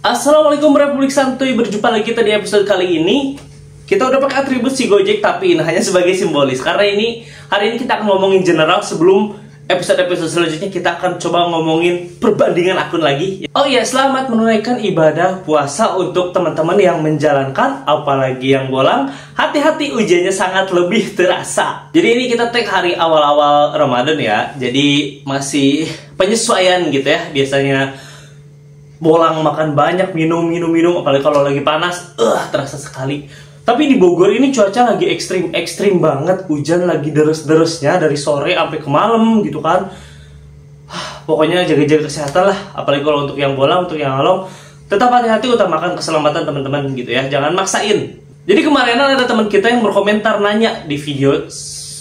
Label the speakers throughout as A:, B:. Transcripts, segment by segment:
A: Assalamualaikum Republik Santuy, berjumpa lagi kita di episode kali ini. Kita udah pakai atribut si Gojek, tapi ini hanya sebagai simbolis. Karena hari ini kita akan ngomongin general. Sebelum episode-episode selanjutnya kita akan coba ngomongin perbandingan akun lagi. Oh iya, selamat menunaikan ibadah puasa untuk teman-teman yang menjalankan, apalagi yang bolang. Hati-hati, ujiannya sangat lebih terasa. Jadi ini kita tag hari awal-awal Ramadan ya. Jadi masih penyesuaian gitu ya. Biasanya bolang makan banyak, minum, apalagi kalau lagi panas, terasa sekali. Tapi di Bogor ini cuaca lagi ekstrim banget, hujan lagi deres-deresnya dari sore sampai ke malam gitu kan. Pokoknya jaga-jaga kesehatan lah, apalagi kalau untuk yang bolang, untuk yang ngalong, tetap hati-hati, utamakan keselamatan teman-teman gitu ya, jangan maksain. Jadi kemarin ada teman kita yang berkomentar nanya di video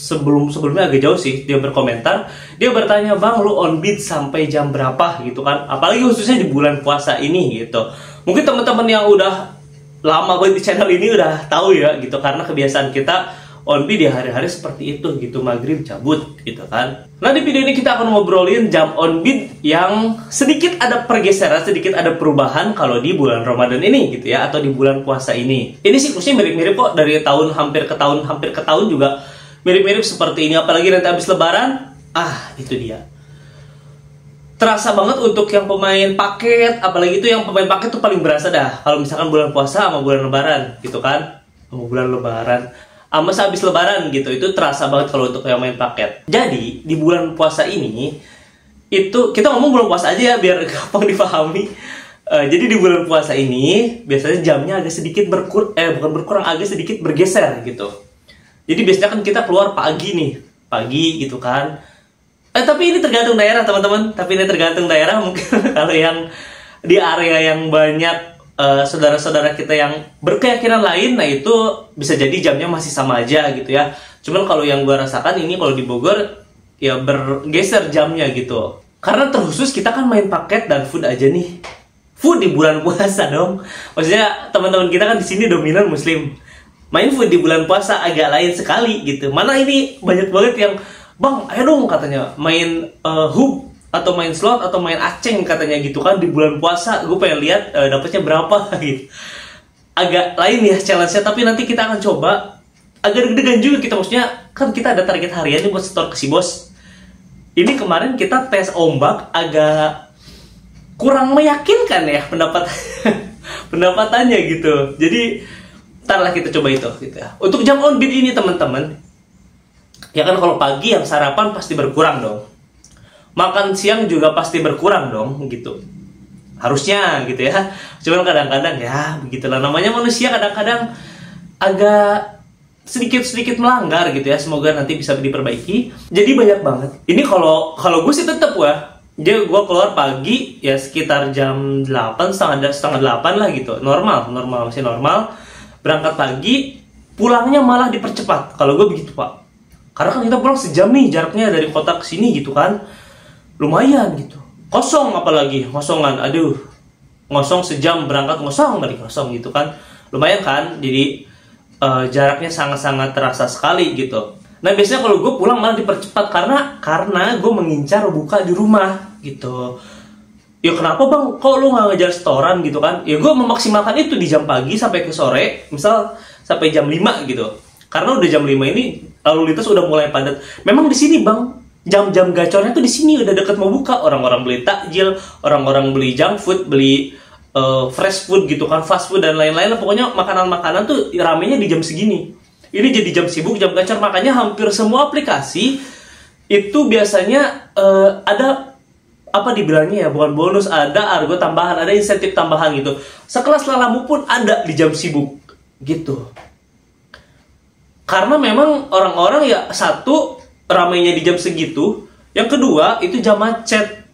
A: sebelumnya agak jauh sih, dia berkomentar, dia bertanya, "Bang, lu on beat sampai jam berapa?" gitu kan. Apalagi khususnya di bulan puasa ini gitu. Mungkin teman-teman yang udah lama banget di channel ini udah tahu ya gitu, karena kebiasaan kita on beat di hari-hari seperti itu gitu, maghrib cabut gitu kan. Nah, di video ini kita akan ngobrolin jam on beat yang sedikit ada pergeseran, sedikit ada perubahan kalau di bulan Ramadan ini gitu ya, atau di bulan puasa ini. Ini siklusnya mirip-mirip kok, dari tahun hampir ke tahun juga mirip-mirip seperti ini, apalagi nanti habis lebaran, itu dia. Terasa banget untuk yang pemain paket, apalagi itu yang pemain paket tuh paling berasa dah. Kalau misalkan bulan puasa sama bulan lebaran, gitu kan. Sama bulan lebaran, sama sehabis lebaran gitu, itu terasa banget kalau untuk yang main paket. Jadi, di bulan puasa ini, itu, kita ngomong bulan puasa aja ya, biar gampang dipahami. Jadi di bulan puasa ini, biasanya jamnya agak sedikit agak sedikit bergeser gitu. Jadi biasanya kan kita keluar pagi gitu kan. Tapi ini tergantung daerah teman-teman. Tapi ini tergantung daerah, mungkin kalau yang di area yang banyak saudara-saudara kita yang berkeyakinan lain, nah itu bisa jadi jamnya masih sama aja gitu ya. Cuman kalau yang gue rasakan ini kalau di Bogor ya bergeser jamnya gitu. Karena terkhusus kita kan main paket dan food aja nih. Food di bulan puasa dong. Maksudnya teman-teman kita kan di sini dominan muslim. Main food di bulan puasa agak lain sekali gitu. Mana ini banyak banget yang, "Bang, ayo dong," katanya, "main hub atau main slot atau main aceng," katanya gitu kan di bulan puasa. Gue pengen lihat dapatnya berapa gitu. Agak lain ya challenge-nya, tapi nanti kita akan coba. Agak deg-degan juga kita, maksudnya kan kita ada target harian buat setor ke si bos. Ini kemarin kita tes ombak agak kurang meyakinkan ya pendapatannya gitu. Jadi ntarlah kita coba itu gitu ya. Untuk jam on beat ini teman-teman, ya kan kalau pagi yang sarapan pasti berkurang dong. Makan siang juga pasti berkurang dong gitu. Harusnya gitu ya. Cuman kadang-kadang ya begitulah, namanya manusia, kadang-kadang agak sedikit melanggar gitu ya. Semoga nanti bisa diperbaiki. Jadi banyak banget. Ini kalau gue sih tetap gue keluar pagi ya sekitar jam 8, setengah 8 lah gitu. Masih normal. Berangkat pagi, pulangnya malah dipercepat. Kalau gue begitu, Pak. Karena kan kita pulang sejam nih jaraknya dari kota ke sini gitu kan. Lumayan gitu. Kosong apalagi, kosongan. Aduh. Ngosong sejam berangkat, ngosong gitu kan. Lumayan kan? Jadi jaraknya sangat-sangat terasa sekali gitu. Nah, biasanya kalau gue pulang malah dipercepat karena gue mengincar buka di rumah gitu. Ya kenapa, Bang, kok lu nggak ngejar setoran gitu kan? Ya gue memaksimalkan itu di jam pagi sampai ke sore, misal sampai jam 5 gitu. Karena udah jam 5 ini lalu lintas udah mulai padat. Memang di sini, Bang, jam-jam gacornya tuh di sini udah deket mau buka. Orang-orang beli takjil, orang-orang beli junk food, beli fresh food gitu kan, fast food dan lain-lain. Pokoknya makanan-makanan tuh ramenya di jam segini. Ini jadi jam sibuk, jam gacor, makanya hampir semua aplikasi itu biasanya ada apa dibilangnya ya, bukan bonus, ada argo tambahan, ada insentif tambahan gitu. Sekelas Lalamove pun ada di jam sibuk gitu. Karena memang orang-orang ya, satu ramainya di jam segitu, yang kedua itu jam macet.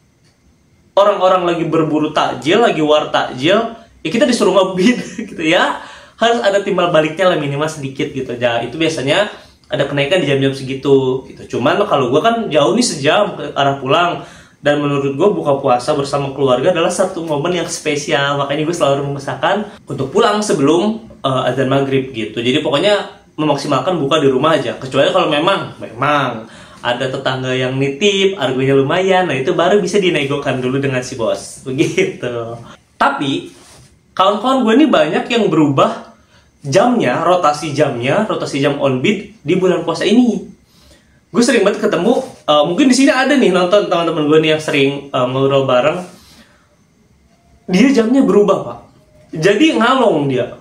A: Orang-orang lagi berburu takjil, lagi war takjil, ya kita disuruh ngebid gitu ya. Harus ada timbal baliknya lah minimal sedikit gitu. Ya, itu biasanya ada kenaikan di jam-jam segitu gitu. Cuman kalau gue kan jauh nih, sejam ke arah pulang. Dan menurut gue buka puasa bersama keluarga adalah satu momen yang spesial. Makanya gue selalu memesakan untuk pulang sebelum azan maghrib gitu. Jadi pokoknya memaksimalkan buka di rumah aja. Kecuali kalau memang ada tetangga yang nitip, harganya lumayan, nah itu baru bisa dinegokan dulu dengan si bos. Begitu. Tapi kawan-kawan gue nih banyak yang berubah jamnya, rotasi jam on beat di bulan puasa ini. Gue sering banget ketemu, mungkin di sini ada nih nonton teman-teman gue nih yang sering ngobrol bareng. Dia jamnya berubah, Pak. Jadi ngalong dia.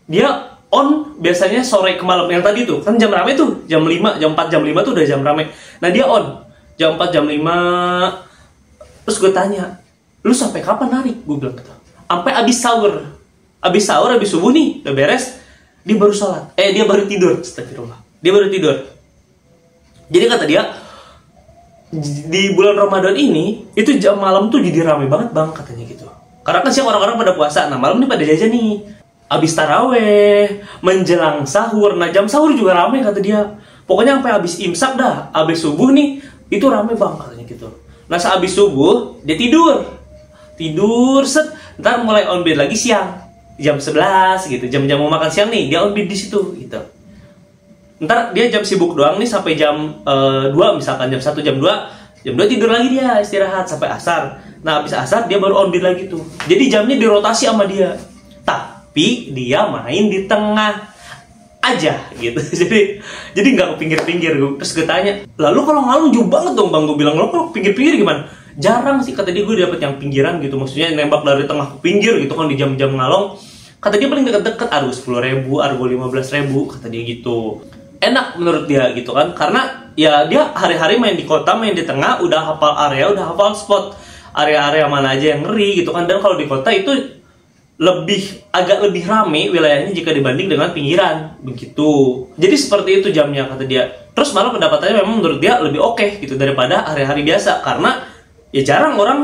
A: Dia on biasanya sore ke malam. Yang tadi tuh, kan jam rame tuh, jam 5, jam 4, jam 5 tuh udah jam rame. Nah dia on, jam 4, jam 5. Terus gue tanya, lu sampai kapan narik? Gue bilang gitu. Sampai abis sahur, abis subuh nih, udah beres. Dia baru sholat, dia baru tidur. Astagfirullah. Dia baru tidur. Jadi kata dia, di bulan Ramadan ini, itu jam malam tuh jadi rame banget bang, katanya gitu. Karena kan siang orang-orang pada puasa, nah malam nih pada jajan nih. Abis taraweh, menjelang sahur, nah jam sahur juga rame kata dia. Pokoknya sampai abis imsak dah, abis subuh nih, itu rame bang, katanya gitu. Nah sehabis subuh, dia tidur set, ntar mulai on beat lagi siang, jam 11 gitu, jam-jam mau makan siang nih, dia on beat di situ gitu. Ntar dia jam sibuk doang nih sampai jam 2 misalkan, jam 1, jam 2 tidur lagi dia, istirahat sampai asar. Nah habis asar dia baru on beat lagi tuh. Jadi jamnya dirotasi sama dia. Tapi dia main di tengah aja gitu. Jadi nggak ke pinggir-pinggir. Terus gue tanya, lalu kalau ngalung jauh banget dong bang. Gue bilang, lo kalau pinggir-pinggir gimana? Jarang sih, kata dia. Gue dapet yang pinggiran gitu, maksudnya nembak dari tengah ke pinggir gitu kan di jam-jam ngalong. Kata dia paling deket-deket, argo 10.000, argo 15.000, kata dia gitu. Enak menurut dia gitu kan, karena ya dia hari-hari main di kota, main di tengah, udah hafal area, udah hafal spot area-area mana aja yang ngeri gitu kan. Dan kalau di kota itu agak lebih rame wilayahnya jika dibanding dengan pinggiran begitu. Jadi seperti itu jamnya kata dia. Terus malah pendapatannya memang menurut dia lebih oke gitu daripada hari-hari biasa, karena ya jarang orang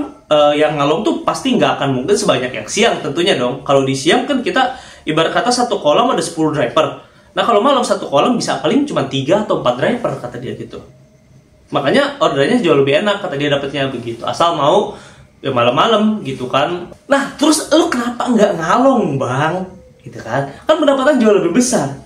A: yang ngalong tuh pasti nggak akan mungkin sebanyak yang siang tentunya dong. Kalau di siang kan kita ibarat kata satu kolam ada 10 driver. Nah kalau malam satu kolam bisa paling cuma 3 atau 4 driver kata dia gitu. Makanya ordernya jauh lebih enak kata dia dapetnya begitu. Asal mau ya malam-malam gitu kan. Nah terus lu kenapa nggak ngalong bang gitu kan pendapatan jauh lebih besar,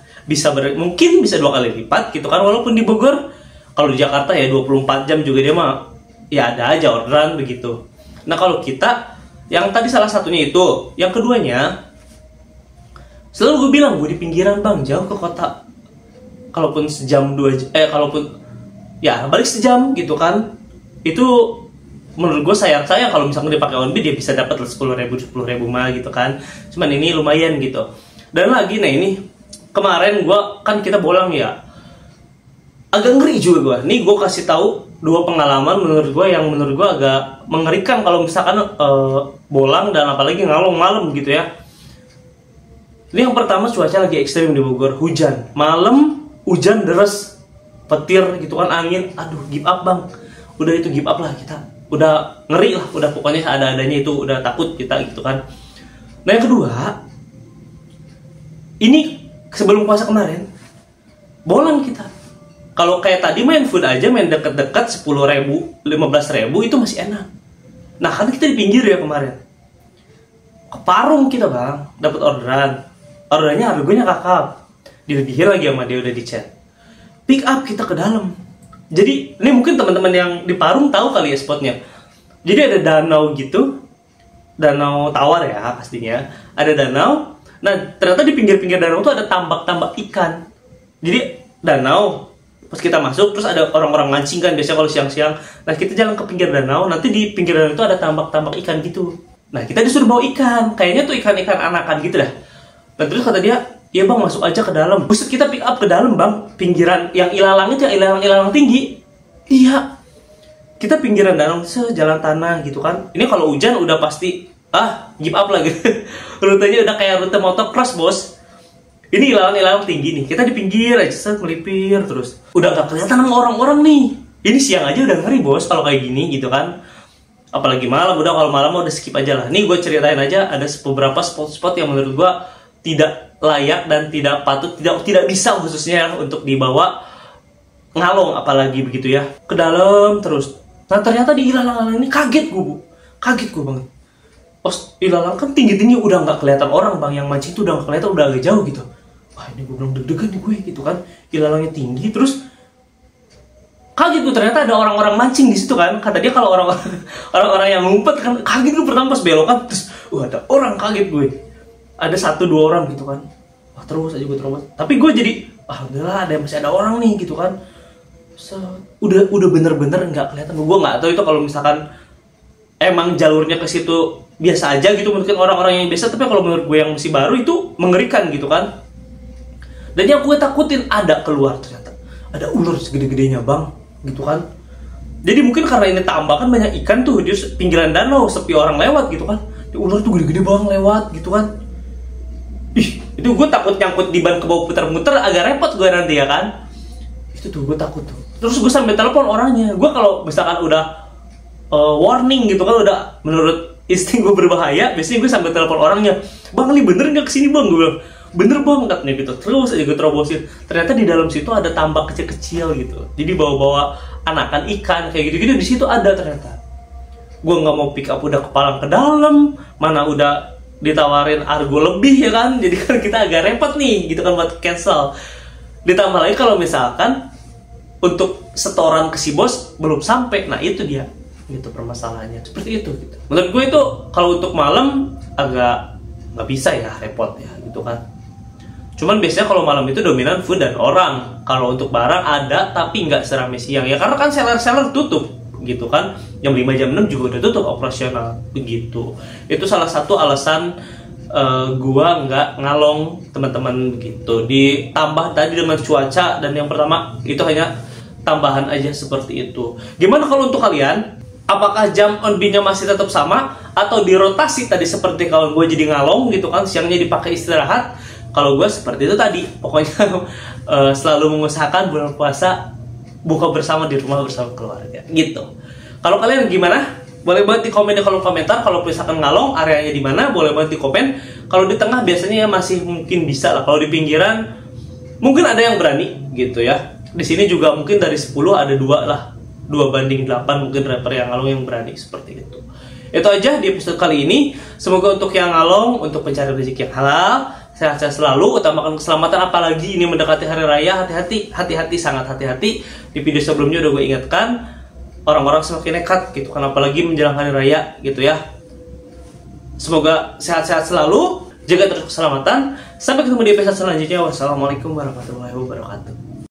A: mungkin bisa 2 kali lipat gitu kan. Walaupun di Bogor, kalau di Jakarta ya 24 jam juga dia mah ya ada aja orderan begitu. Nah kalau kita yang tadi salah satunya itu, yang keduanya selalu gue bilang gue di pinggiran bang, jauh ke kota. Kalaupun sejam 2 kalaupun ya balik sejam gitu kan, itu menurut gue sayang kalau misalnya dipakai on beat dia bisa dapat 10.000 mah gitu kan. Cuman ini lumayan gitu. Dan lagi nah ini kemarin gue kan kita bolang ya, agak ngeri juga gue. Nih gue kasih tahu 2 pengalaman menurut gue yang menurut gue agak mengerikan kalau misalkan bolang dan apalagi ngalong malam gitu ya. Ini yang pertama, cuaca lagi ekstrim di Bogor, hujan malam, hujan deras, petir gitu kan, angin. Aduh give up bang, udah itu give up lah kita. Udah ngeri lah, udah pokoknya ada-adanya itu udah takut kita gitu kan. Nah yang kedua, ini sebelum puasa kemarin bolang kita. Kalau kayak tadi main food aja, main deket-deket 10.000, 15.000 itu masih enak. Nah kan kita di pinggir ya kemarin, ke Parung kita bang, dapat orderannya harganya kakap, dilebihin lagi sama dia udah di chat. Pick up kita ke dalam. Jadi ini mungkin teman-teman yang di Parung tahu kali ya spotnya. Jadi ada danau gitu, danau tawar ya pastinya. Ada danau. Nah ternyata di pinggir-pinggir danau itu ada tambak-tambak ikan. Jadi danau, pas kita masuk terus ada orang-orang mancing kan biasanya kalau siang-siang. Nah kita jalan ke pinggir danau, nanti di pinggir danau itu ada tambak-tambak ikan gitu. Nah kita disuruh bawa ikan, kayaknya tuh ikan-ikan anakan gitu dah. Nah terus kata dia, iya bang masuk aja ke dalam. Buset kita pick up ke dalam bang, pinggiran yang ilalang itu, yang ilalang tinggi. Iya, kita pinggiran danau, sejalan tanah gitu kan. Ini kalau hujan udah pasti give up lah gitu. Rutenya udah kayak rute motocross bos. Ini ilalang tinggi nih, kita di pinggir aja melipir terus. Udah gak kelihatan sama orang-orang nih. Ini siang aja udah ngeri bos kalau kayak gini gitu kan. Apalagi malam, udah kalau malam udah skip aja lah. Nih gue ceritain aja, ada beberapa spot-spot yang menurut gue tidak layak dan tidak patut, tidak bisa khususnya untuk dibawa ngalong apalagi begitu ya, ke dalam terus. Nah ternyata di ilalang ini kaget gue banget. Pas ilalang kan tinggi-tinggi udah nggak kelihatan orang bang, yang mancing tuh udah nggak kelihatan, udah agak jauh gitu. Wah ini gue bilang deg-degan nih gue gitu kan, ilalangnya tinggi terus kaget tuh ternyata ada orang-orang mancing di situ kan. Kata dia kalau orang-orang yang ngumpet kan kaget tuh pertama pas belokan terus ada orang, kaget gue. Ada 1-2 orang gitu kan. Wah, terus aja gue terobos. Tapi gue jadi alhamdulillah masih ada orang nih gitu kan. Udah bener-bener nggak kelihatan. Gue nggak tahu itu kalau misalkan emang jalurnya ke situ biasa aja gitu, mungkin orang-orang yang biasa. Tapi kalau menurut gue yang masih baru itu mengerikan gitu kan. Dan yang gue takutin ada keluar, ternyata ada ular segede-gedenya bang gitu kan. Jadi mungkin karena ini tambah kan banyak ikan tuh di pinggiran danau, sepi orang lewat gitu kan. Di ular tuh gede-gede bang lewat gitu kan. Ih, itu gue takut nyangkut di ban ke bawah putar-putar, agak repot gue nanti ya kan. Itu tuh gue takut tuh. Terus gue sampai telepon orangnya. Gue kalau misalkan udah warning gitu kan, udah menurut insting gue berbahaya, biasanya gue sampai telepon orangnya. Bang, ini bener nggak kesini bang? Gue bilang bener bang katanya gitu. Terus aja gue terobosin. Ternyata di dalam situ ada tambak kecil-kecil gitu. Jadi bawa-bawa anakan ikan kayak gitu-gitu di situ ada ternyata. Gue nggak mau pick up, udah kepalang ke dalam, mana udah ditawarin argo lebih ya kan. Jadi kan kita agak repot nih gitu kan buat cancel. Ditambah lagi kalau misalkan untuk setoran ke si bos belum sampai, nah itu dia gitu permasalahannya, seperti itu gitu. Menurut gue itu kalau untuk malam agak nggak bisa ya, repot ya gitu kan. Cuman biasanya kalau malam itu dominan food dan orang. Kalau untuk barang ada tapi nggak seramai siang ya, karena kan seller tutup gitu kan. Jam 5 jam 6 juga udah tutup operasional begitu. Itu salah satu alasan gua nggak ngalong teman-teman gitu. Ditambah tadi dengan cuaca, dan yang pertama itu hanya tambahan aja seperti itu. Gimana kalau untuk kalian? Apakah jam on beat-nya masih tetap sama atau dirotasi tadi seperti kalau gue jadi ngalong gitu kan, siangnya dipakai istirahat? Kalau gue seperti itu tadi, pokoknya selalu mengusahakan bulan puasa buka bersama di rumah bersama keluarga gitu. Kalau kalian gimana? Boleh banget di komen di kolom komentar. Kalau misalkan ngalong areanya di mana, boleh banget di komen. Kalau di tengah biasanya ya masih mungkin bisa lah. Kalau di pinggiran mungkin ada yang berani gitu ya. Di sini juga mungkin dari 10 ada 2 lah. 2/8 mungkin rapper yang ngalong yang berani seperti itu. Itu aja di episode kali ini. Semoga untuk yang ngalong, untuk pencari rezeki yang halal, sehat-sehat selalu, utamakan keselamatan, apalagi ini mendekati hari raya. Hati-hati, sangat hati-hati. Di video sebelumnya udah gue ingatkan, orang-orang semakin nekat gitu kan, apalagi menjelang hari raya gitu ya. Semoga sehat-sehat selalu, jaga terus keselamatan. Sampai ketemu di episode selanjutnya. Wassalamualaikum warahmatullahi wabarakatuh.